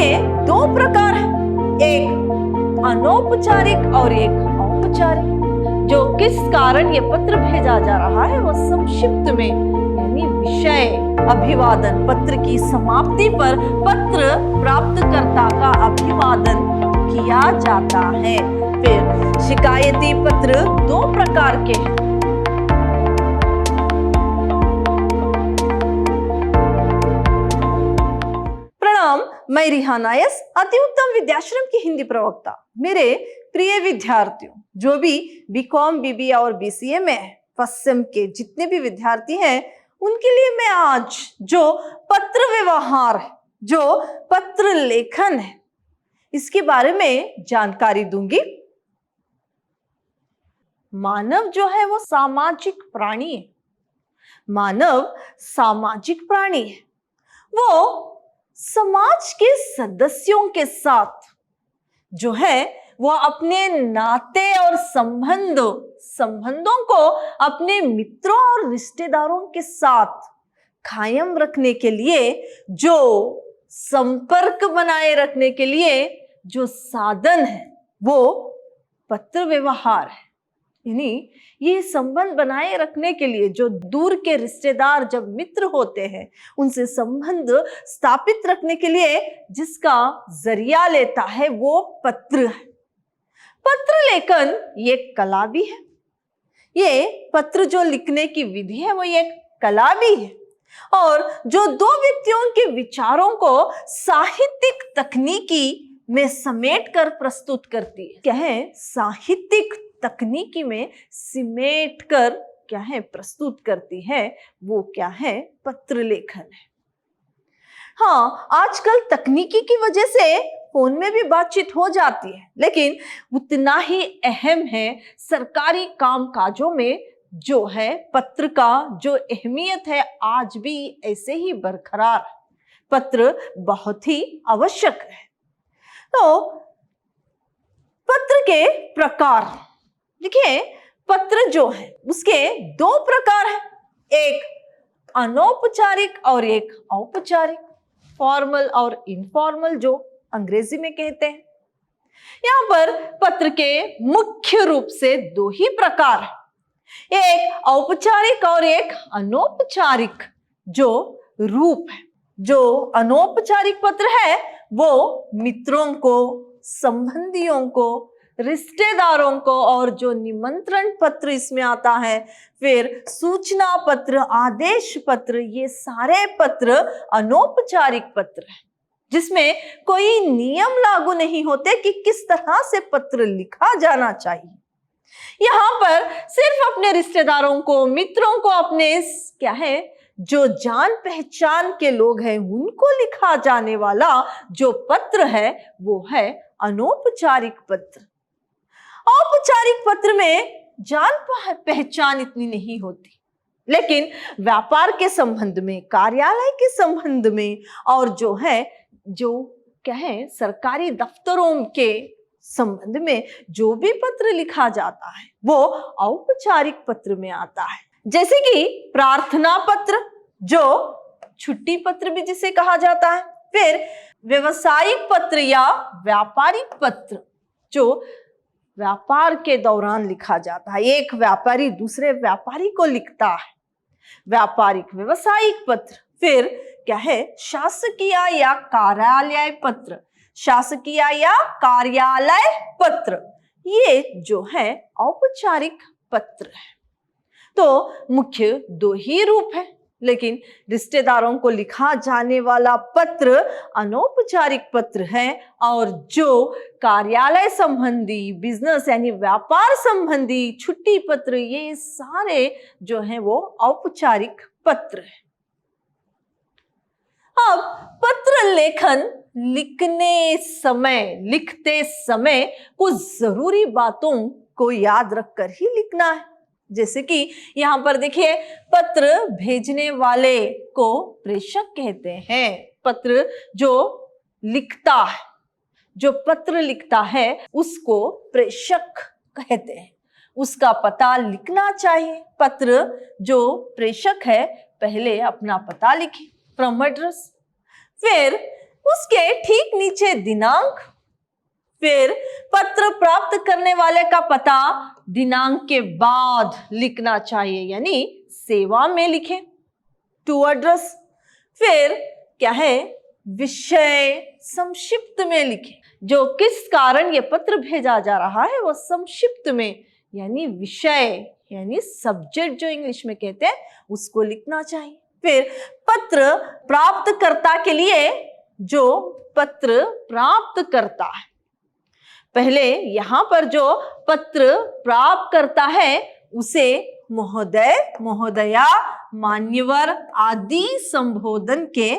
के दो प्रकार हैं, एक अनौपचारिक और एक औपचारिक। जो किस कारण ये पत्र भेजा जा रहा है वह संक्षिप्त में यानी विषय अभिवादन, पत्र की समाप्ति पर पत्र प्राप्तकर्ता का अभिवादन किया जाता है। फिर शिकायती पत्र दो प्रकार के हैं। प्रणाम, मैं रिहाना एस, अति उत्तम विद्याश्रम की हिंदी प्रवक्ता। मेरे प्रिय विद्यार्थियों, जो भी बीकॉम, बीबीए और बीसीए में फर्स्ट सेम के जितने भी विद्यार्थी हैं, उनके लिए मैं आज जो पत्र व्यवहार है, जो पत्र लेखन है, इसके बारे में जानकारी दूंगी। मानव जो है वो सामाजिक प्राणी है। मानव सामाजिक प्राणी है। वो समाज के सदस्यों के साथ जो है वह अपने नाते और संबंधों को अपने मित्रों और रिश्तेदारों के साथ कायम रखने के लिए, जो संपर्क बनाए रखने के लिए जो साधन है वो पत्र व्यवहार है। यानी ये संबंध बनाए रखने के लिए जो दूर के रिश्तेदार जब मित्र होते हैं, उनसे संबंध स्थापित रखने के लिए जिसका जरिया लेता है वो पत्र है। पत्र लेखन ये कला भी है। ये पत्र जो लिखने की विधि है वो एक कला भी है, और जो दो व्यक्तियों के विचारों को साहित्यिक तकनीकी में समेट कर प्रस्तुत करती है। क्या है? साहित्यिक तकनीकी में सिमेट कर क्या है प्रस्तुत करती है, वो क्या है? पत्र लेखन है। हाँ, आजकल तकनीकी की वजह से फोन में भी बातचीत हो जाती है, लेकिन उतना ही अहम है सरकारी कामकाजों में जो है पत्र का जो अहमियत है, आज भी ऐसे ही बरकरार है। पत्र बहुत ही आवश्यक है। तो पत्र के प्रकार देखिए, पत्र जो है उसके दो प्रकार हैं, एक अनौपचारिक और एक औपचारिक, फॉर्मल और इनफॉर्मल जो अंग्रेजी में कहते हैं। यहां पर पत्र के मुख्य रूप से दो ही प्रकार हैं, एक औपचारिक और एक अनौपचारिक जो रूप है। जो अनौपचारिक पत्र है वो मित्रों को, संबंधियों को, रिश्तेदारों को, और जो निमंत्रण पत्र इसमें आता है, फिर सूचना पत्र, आदेश पत्र, ये सारे पत्र अनौपचारिक पत्र है, जिसमें कोई नियम लागू नहीं होते कि किस तरह से पत्र लिखा जाना चाहिए। यहाँ पर सिर्फ अपने रिश्तेदारों को, मित्रों को, अपने क्या है जो जान पहचान के लोग हैं उनको लिखा जाने वाला जो पत्र है वो है अनौपचारिक पत्र। औपचारिक पत्र में जान पहचान इतनी नहीं होती, लेकिन व्यापार के संबंध में, कार्यालय के संबंध में, और जो है जो क्या है सरकारी दफ्तरों के संबंध में जो भी पत्र लिखा जाता है वो औपचारिक पत्र में आता है। जैसे कि प्रार्थना पत्र जो छुट्टी पत्र भी जिसे कहा जाता है, फिर व्यवसायिक पत्र या व्यापारिक पत्र जो व्यापार के दौरान लिखा जाता है, एक व्यापारी दूसरे व्यापारी को लिखता है, व्यापारिक व्यवसायिक पत्र। फिर क्या है शासकीय या कार्यालय पत्र, शासकीय या कार्यालय पत्र, ये जो है औपचारिक पत्र है। तो मुख्य दो ही रूप है, लेकिन रिश्तेदारों को लिखा जाने वाला पत्र अनौपचारिक पत्र है, और जो कार्यालय संबंधी, बिजनेस यानी व्यापार संबंधी छुट्टी पत्र, ये सारे जो हैं वो औपचारिक पत्र है। अब पत्र लेखन लिखते समय कुछ जरूरी बातों को याद रखकर ही लिखना है। जैसे कि यहाँ पर देखिए, पत्र भेजने वाले को प्रेषक कहते हैं। पत्र जो लिखता है, जो पत्र लिखता है उसको प्रेषक कहते हैं। उसका पता लिखना चाहिए। पत्र जो प्रेषक है पहले अपना पता लिखे, फ्रॉम एड्रेस। फिर उसके ठीक नीचे दिनांक, फिर पत्र प्राप्त करने वाले का पता दिनांक के बाद लिखना चाहिए, यानी सेवा में लिखें, टू एड्रेस। फिर क्या है, विषय संक्षिप्त में लिखें, जो किस कारण ये पत्र भेजा जा रहा है वो संक्षिप्त में, यानी विषय यानी सब्जेक्ट जो इंग्लिश में कहते हैं उसको लिखना चाहिए। फिर पत्र प्राप्तकर्ता के लिए, जो पत्र प्राप्त करता है, पहले यहां पर जो पत्र प्राप्त करता है उसे महोदय, महोदया, मान्यवर आदि संबोधन के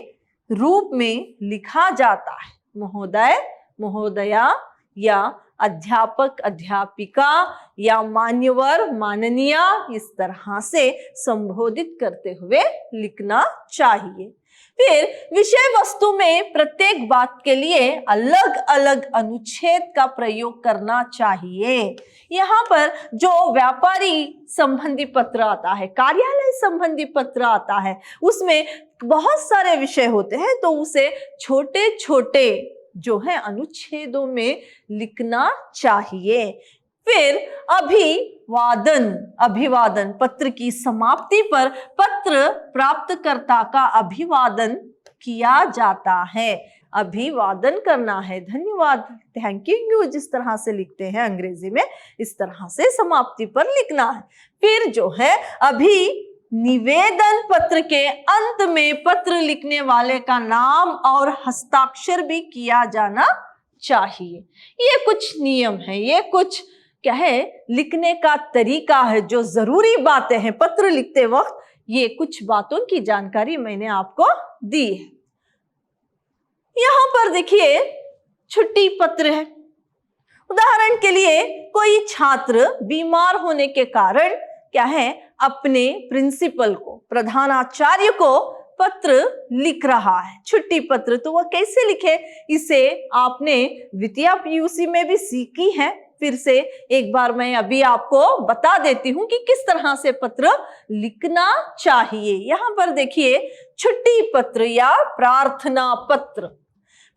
रूप में लिखा जाता है। महोदय, महोदया या अध्यापक, अध्यापिका या मान्यवर, माननीया, इस तरह से संबोधित करते हुए लिखना चाहिए। फिर विषय वस्तु में प्रत्येक बात के लिए अलग अलग अनुच्छेद का प्रयोग करना चाहिए। यहाँ पर जो व्यापारी संबंधी पत्र आता है, कार्यालय संबंधी पत्र आता है, उसमें बहुत सारे विषय होते हैं, तो उसे छोटे छोटे जो है अनुच्छेदों में लिखना चाहिए। फिर अभिवादन, अभिवादन पत्र की समाप्ति पर पत्र प्राप्तकर्ता का अभिवादन किया जाता है। अभिवादन करना है, धन्यवाद, थैंक यू, जिस तरह से लिखते हैं अंग्रेजी में, इस तरह से समाप्ति पर लिखना है। फिर जो है निवेदन पत्र के अंत में पत्र लिखने वाले का नाम और हस्ताक्षर भी किया जाना चाहिए। ये कुछ नियम है, ये कुछ क्या है लिखने का तरीका है, जो जरूरी बातें हैं पत्र लिखते वक्त, ये कुछ बातों की जानकारी मैंने आपको दी है। यहां पर देखिए छुट्टी पत्र है। उदाहरण के लिए कोई छात्र बीमार होने के कारण क्या है अपने प्रिंसिपल को, प्रधानाचार्य को पत्र लिख रहा है, छुट्टी पत्र, तो वह कैसे लिखे, इसे आपने द्वितीय पीयूसी में भी सीखी है। फिर से एक बार मैं अभी आपको बता देती हूं कि किस तरह से पत्र लिखना चाहिए। यहां पर देखिए छुट्टी पत्र या प्रार्थना पत्र,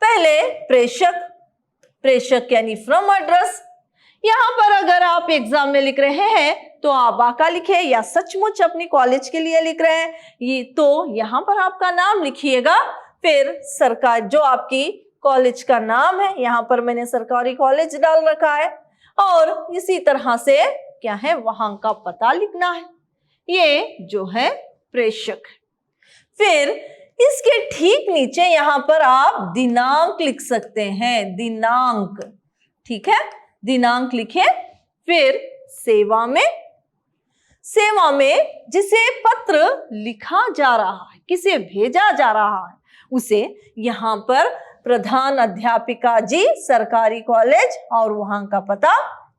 पहले प्रेषक, प्रेषक यानी फ्रॉम एड्रेस। यहां पर अगर आप एग्जाम में लिख रहे हैं तो आबा का लिखे, या सचमुच अपनी कॉलेज के लिए लिख रहे हैं ये, तो यहां पर आपका नाम लिखिएगा। फिर सरकार, जो आपकी कॉलेज का नाम है, यहां पर मैंने सरकारी कॉलेज डाल रखा है, और इसी तरह से क्या है वहां का पता लिखना है। ये जो है प्रेषक। फिर इसके ठीक नीचे यहां पर आप दिनांक लिख सकते हैं, दिनांक, ठीक है, दिनांक लिखे। फिर सेवा में, सेवा में जिसे पत्र लिखा जा रहा है, किसे भेजा जा रहा है, उसे यहां पर प्रधान अध्यापिका जी, सरकारी कॉलेज, और वहां का पता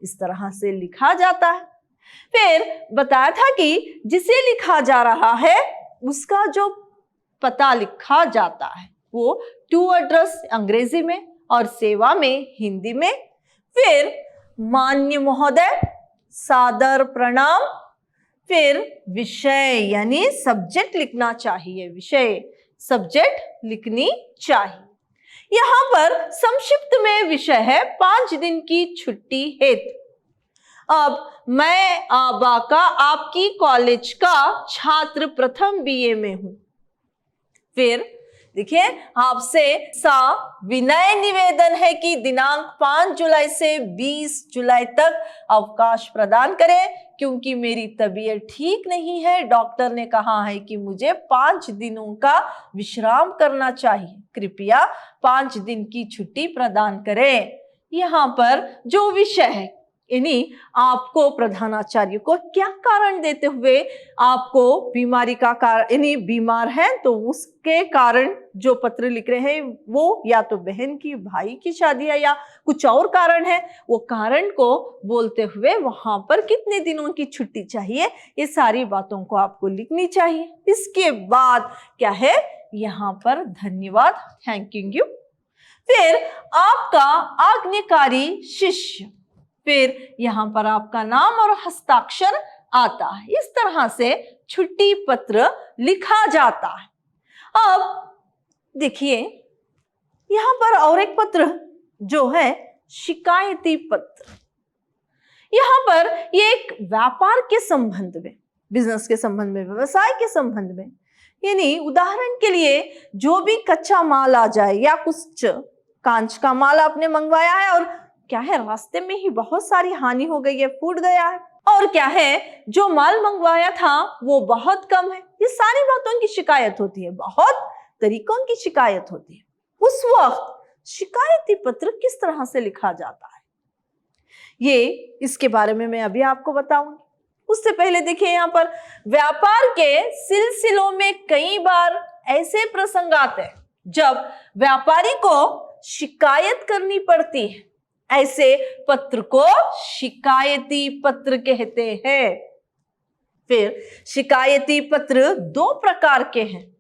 इस तरह से लिखा जाता है। फिर बताया था कि जिसे लिखा जा रहा है उसका जो पता लिखा जाता है वो टू एड्रेस अंग्रेजी में और सेवा में हिंदी में। फिर मान्य महोदय, सादर प्रणाम। फिर विषय यानी सब्जेक्ट लिखना चाहिए, विषय सब्जेक्ट लिखनी चाहिए। यहां पर संक्षिप्त में विषय है 5 दिन की छुट्टी हेतु। अब मैं आबा का आपकी कॉलेज का छात्र प्रथम बीए में हूं। फिर देखिए आपसे विनय निवेदन है कि दिनांक 5 जुलाई से 20 जुलाई तक अवकाश प्रदान करें, क्योंकि मेरी तबीयत ठीक नहीं है। डॉक्टर ने कहा है कि मुझे 5 दिनों का विश्राम करना चाहिए, कृपया 5 दिन की छुट्टी प्रदान करें। यहाँ पर जो विषय है यानी आपको प्रधानाचार्य को क्या कारण देते हुए आपको बीमारी का कारण, यानी बीमार है तो उसके कारण जो पत्र लिख रहे हैं वो या तो बहन की, भाई की शादी है या कुछ और कारण है, वो कारण को बोलते हुए वहां पर कितने दिनों की छुट्टी चाहिए, ये सारी बातों को आपको लिखनी चाहिए। इसके बाद क्या है यहाँ पर धन्यवाद, थैंक यू। फिर आपका आज्ञाकारी शिष्य, फिर यहां पर आपका नाम और हस्ताक्षर आता है। इस तरह से छुट्टी पत्र लिखा जाता है। अब देखिए यहाँ पर और एक पत्र जो है शिकायती पत्र। यहाँ पर ये एक व्यापार के संबंध में, बिजनेस के संबंध में, व्यवसाय के संबंध में, यानी उदाहरण के लिए जो भी कच्चा माल आ जाए या कुछ कांच का माल आपने मंगवाया है और क्या है रास्ते में ही बहुत सारी हानि हो गई है, फूट गया है, और क्या है जो माल मंगवाया था वो बहुत कम है, ये सारी बातों की शिकायत होती है, बहुत तरीकों की शिकायत होती है। उस वक्त शिकायती पत्र किस तरह से लिखा जाता है ये इसके बारे में मैं अभी आपको बताऊंगी। उससे पहले देखिए यहाँ पर व्यापार के सिलसिलों में कई बार ऐसे प्रसंग आते हैं जब व्यापारी को शिकायत करनी पड़ती है, ऐसे पत्र को शिकायती पत्र कहते हैं। फिर शिकायती पत्र दो प्रकार के हैं।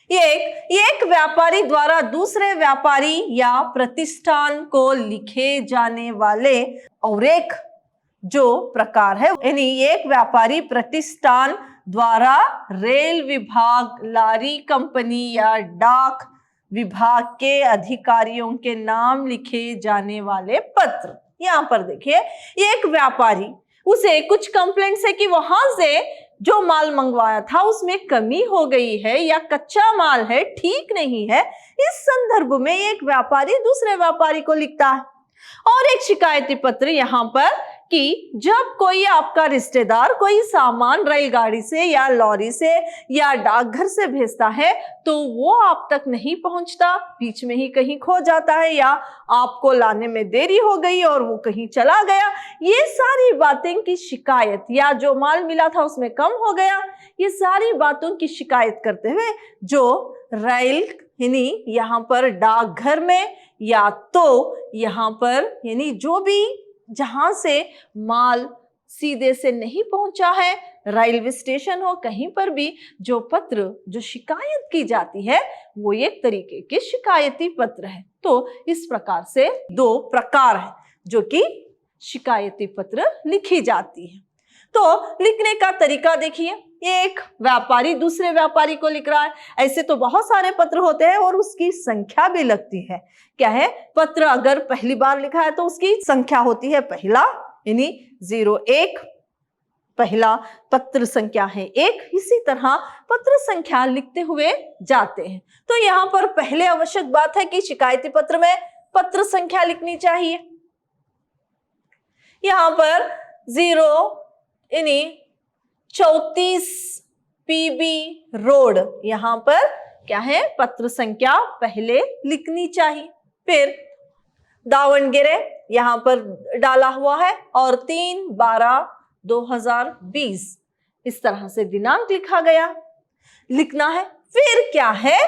एक व्यापारी द्वारा दूसरे व्यापारी या प्रतिष्ठान को लिखे जाने वाले, और एक जो प्रकार है यानी एक व्यापारी प्रतिष्ठान द्वारा रेल विभाग, लारी कंपनी या डाक विभाग के अधिकारियों के नाम लिखे जाने वाले पत्र। यहाँ पर देखिए एक व्यापारी, उसे कुछ कंप्लेंट्स है कि वहां से जो माल मंगवाया था उसमें कमी हो गई है या कच्चा माल है, ठीक नहीं है। इस संदर्भ में एक व्यापारी दूसरे व्यापारी को लिखता है। और एक शिकायती पत्र यहाँ पर कि जब कोई आपका रिश्तेदार कोई सामान रेलगाड़ी से या लॉरी से या डाकघर से भेजता है तो वो आप तक नहीं पहुंचता, बीच में ही कहीं खो जाता है या आपको लाने में देरी हो गई और वो कहीं चला गया, ये सारी बातें की शिकायत, या जो माल मिला था उसमें कम हो गया, ये सारी बातों की शिकायत करते हुए जो रेल यानी यहाँ पर डाकघर में या तो यहाँ पर यानी जो भी जहां से माल सीधे से नहीं पहुंचा है, रेलवे स्टेशन हो, कहीं पर भी जो पत्र जो शिकायत की जाती है वो एक तरीके के शिकायती पत्र है। तो इस प्रकार से दो प्रकार है जो कि शिकायती पत्र लिखी जाती है। तो लिखने का तरीका देखिए, एक व्यापारी दूसरे व्यापारी को लिख रहा है। ऐसे तो बहुत सारे पत्र होते हैं और उसकी संख्या भी लगती है। क्या है, पत्र अगर पहली बार लिखा है तो उसकी संख्या होती है पहला यानी 01, पहला पत्र संख्या है 1। इसी तरह पत्र संख्या लिखते हुए जाते हैं। तो यहाँ पर पहले आवश्यक बात है कि शिकायती पत्र में पत्र संख्या लिखनी चाहिए। यहाँ पर 0 यानी 34 PB रोड, यहाँ पर क्या है पत्र संख्या पहले लिखनी चाहिए। फिर दावणगेरे यहाँ पर डाला हुआ है और 3/12/2020 इस तरह से दिनांक लिखा गया लिखना है। फिर क्या है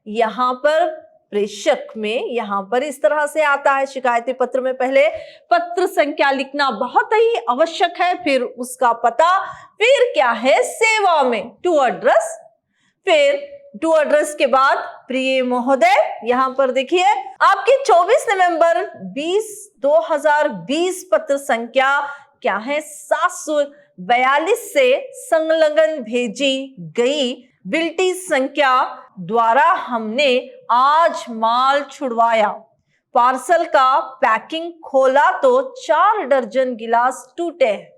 यहाँ पर प्रेषक में यहाँ पर इस तरह से आता है, शिकायती पत्र में पहले पत्र संख्या लिखना बहुत ही आवश्यक है, फिर उसका पता, फिर क्या है सेवा में टू एड्रेस, फिर टू एड्रेस के बाद प्रिय महोदय, यहाँ पर देखिए आपकी 24 नवंबर 2020 पत्र संख्या क्या है 742 से संलग्न भेजी गई बिल्टी संख्या द्वारा हमने आज माल छुड़वाया। पार्सल का पैकिंग खोला तो 4 दर्जन गिलास टूटे हैं।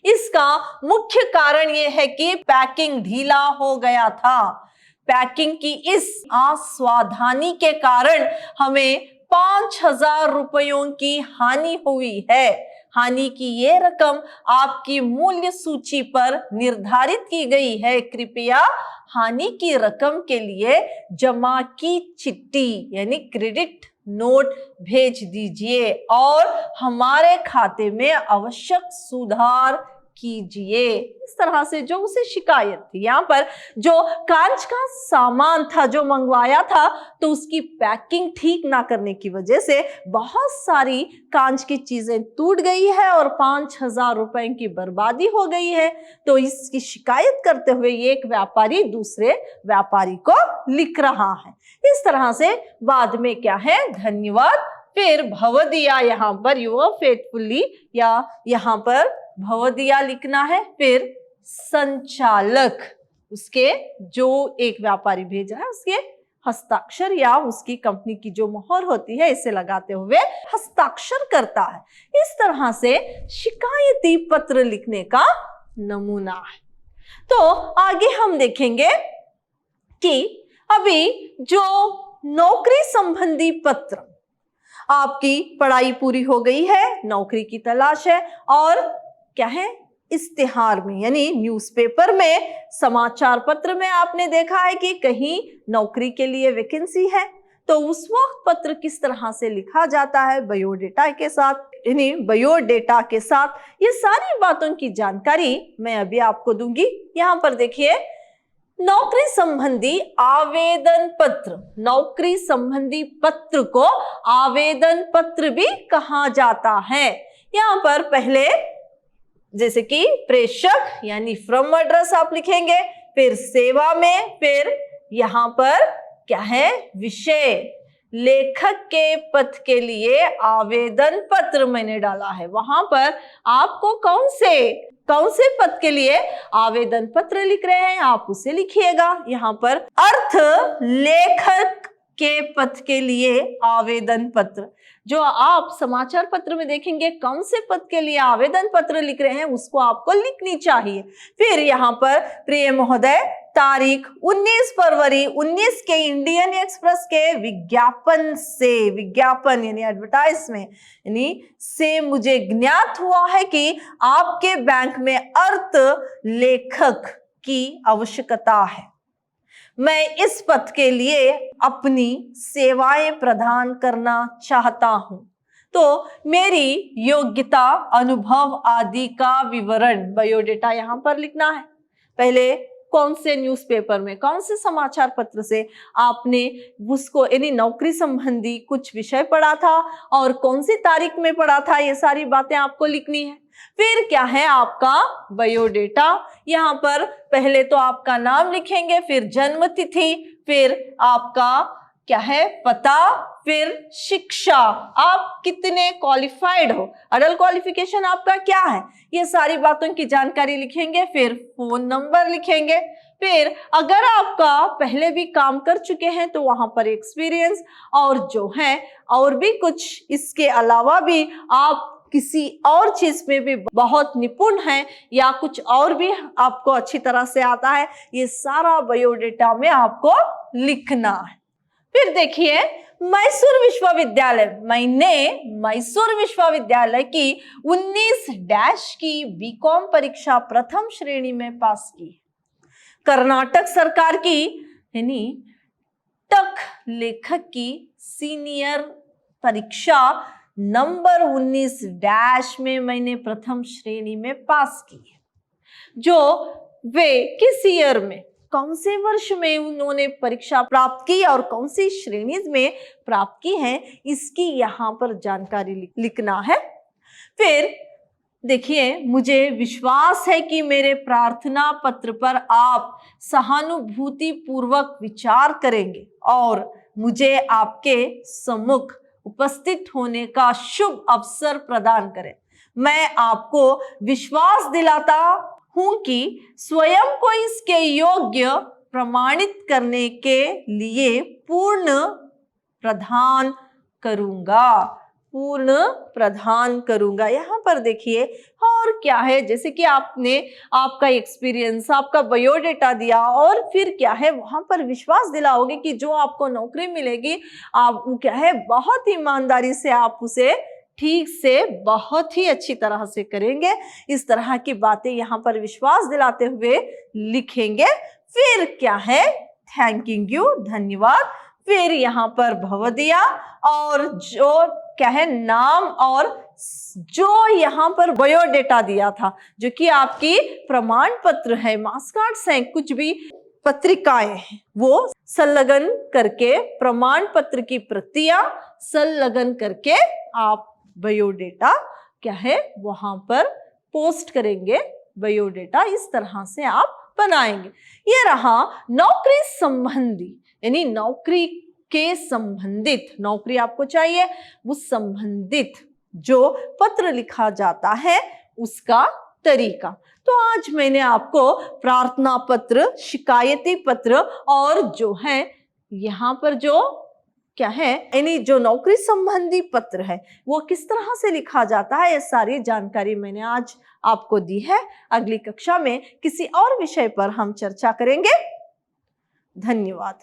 इसका मुख्य कारण यह है कि पैकिंग ढीला हो गया था। पैकिंग की इस असावधानी के कारण हमें 5,000 रुपयों की हानि हुई है। हानि की ये रकम आपकी मूल्य सूची पर निर्धारित की गई है। कृपया हानि की रकम के लिए जमा की चिट्ठी यानी क्रेडिट नोट भेज दीजिए और हमारे खाते में आवश्यक सुधार कीजिए। इस तरह से जो उसे शिकायत थी, यहाँ पर जो कांच का सामान था जो मंगवाया था तो उसकी पैकिंग ठीक ना करने की वजह से बहुत सारी कांच की चीजें टूट गई है और 5,000 रुपए की बर्बादी हो गई है। तो इसकी शिकायत करते हुए एक व्यापारी दूसरे व्यापारी को लिख रहा है। इस तरह से बाद में क्या है धन्यवाद, फिर भवदिया, यहाँ पर युवा फेथफुल्ली या यहाँ पर भवदिया लिखना है, फिर संचालक उसके जो एक व्यापारी भेजा है उसके हस्ताक्षर या उसकी कंपनी की जो मोहर होती है इसे लगाते हुए हस्ताक्षर करता है। इस तरह से शिकायती पत्र लिखने का नमूना है। तो आगे हम देखेंगे कि अभी जो नौकरी संबंधी पत्र, आपकी पढ़ाई पूरी हो गई है, नौकरी की तलाश है और क्या है, इश्तिहार में यानी न्यूज़पेपर में, समाचार पत्र में आपने देखा है कि कहीं नौकरी के लिए वैकेंसी है, तो उस वक्त पत्र किस तरह से लिखा जाता है, बायोडेटा के साथ, यानी बायोडेटा के साथ। ये सारी बातों की जानकारी मैं अभी आपको दूंगी। यहाँ पर देखिए, नौकरी संबंधी आवेदन पत्र, नौकरी संबंधी पत्र को आवेदन पत्र भी कहा जाता है। यहाँ पर पहले जैसे कि प्रेषक यानी फ्रॉम एड्रेस आप लिखेंगे, फिर सेवा में, फिर यहाँ पर क्या है, विषय, लेखक के पद के लिए आवेदन पत्र मैंने डाला है। वहां पर आपको कौन से पद के लिए आवेदन पत्र लिख रहे हैं आप उसे लिखिएगा। यहाँ पर अर्थ लेखक के पद के लिए आवेदन पत्र, जो आप समाचार पत्र में देखेंगे कौन से पद के लिए आवेदन पत्र लिख रहे हैं उसको आपको लिखनी चाहिए। फिर यहाँ पर प्रिय महोदय, तारीख 19 फरवरी 19 के इंडियन एक्सप्रेस के विज्ञापन यानी एडवर्टाइजमेंट यानी से मुझे ज्ञात हुआ है कि आपके बैंक में अर्थ लेखक की आवश्यकता है। मैं इस पद के लिए अपनी सेवाएं प्रदान करना चाहता हूं, तो मेरी योग्यता, अनुभव आदि का विवरण, बायोडेटा यहां पर लिखना है। पहले कौन से न्यूज़पेपर में, कौन से समाचार पत्र से आपने उसको यानी नौकरी संबंधी कुछ विषय पढ़ा था और कौन सी तारीख में पढ़ा था, ये सारी बातें आपको लिखनी है। फिर क्या है आपका बायोडेटा, यहाँ पर पहले तो आपका नाम लिखेंगे, फिर जन्म तिथि, फिर आपका क्या है पता, फिर शिक्षा, आप कितने क्वालिफाइड हो, अडल्ट क्वालिफिकेशन आपका क्या है, ये सारी बातों की जानकारी लिखेंगे। फिर फोन नंबर लिखेंगे। फिर अगर आपका पहले भी काम कर चुके हैं तो वहां पर एक्सपीरियंस, और जो है और भी कुछ इसके अलावा भी आप किसी और चीज में भी बहुत निपुण हैं या कुछ और भी आपको अच्छी तरह से आता है, ये सारा बायोडेटा में आपको लिखना है। फिर देखिए, मैसूर विश्वविद्यालय, मैंने मैसूर विश्वविद्यालय की 19 की बीकॉम परीक्षा प्रथम श्रेणी में पास की। कर्नाटक सरकार की यानी टक लेखक की सीनियर परीक्षा नंबर 19 में मैंने प्रथम श्रेणी में पास की है। जो वे किस ईयर में, कौन से वर्ष में उन्होंने परीक्षा प्राप्त की और कौन सी श्रेणी में प्राप्त की है, इसकी यहाँ पर जानकारी लिखना है। फिर देखिए, मुझे विश्वास है कि मेरे प्रार्थना पत्र पर आप सहानुभूति पूर्वक विचार करेंगे और मुझे आपके सम्मुख उपस्थित होने का शुभ अवसर प्रदान करें। मैं आपको विश्वास दिलाता हूं कि स्वयं को इसके योग्य प्रमाणित करने के लिए पूर्ण प्रदान करूंगा। यहाँ पर देखिए और क्या है, जैसे कि आपने आपका एक्सपीरियंस, आपका बायोडेटा दिया और फिर क्या है वहां पर विश्वास दिलाओगे कि जो आपको नौकरी मिलेगी आप क्या है बहुत ईमानदारी से आप उसे ठीक से बहुत ही अच्छी तरह से करेंगे। इस तरह की बातें यहाँ पर विश्वास दिलाते हुए लिखेंगे। फिर क्या है, थैंकिंग यू, धन्यवाद। फिर यहाँ पर भवदिया और जो क्या है नाम और जो यहाँ पर बायोडेटा दिया था, जो कि आपकी प्रमाण पत्र है, मार्क्स कार्ड्स हैं, कुछ भी पत्रिकाएं हैं, वो संलग्न करके प्रमाण पत्र की प्रतियां संलग्न करके आप बायोडेटा क्या है वहां पर पोस्ट करेंगे। बायोडेटा इस तरह से आप बनाएंगे। ये रहा नौकरी संबंधी यानी नौकरी के संबंधित, नौकरी आपको चाहिए उस संबंधित जो पत्र लिखा जाता है उसका तरीका। तो आज मैंने आपको प्रार्थना पत्र, शिकायती पत्र और जो है यहाँ पर जो क्या है, यानी जो नौकरी संबंधी पत्र है वो किस तरह से लिखा जाता है, ये सारी जानकारी मैंने आज आपको दी है। अगली कक्षा में किसी और विषय पर हम चर्चा करेंगे। धन्यवाद।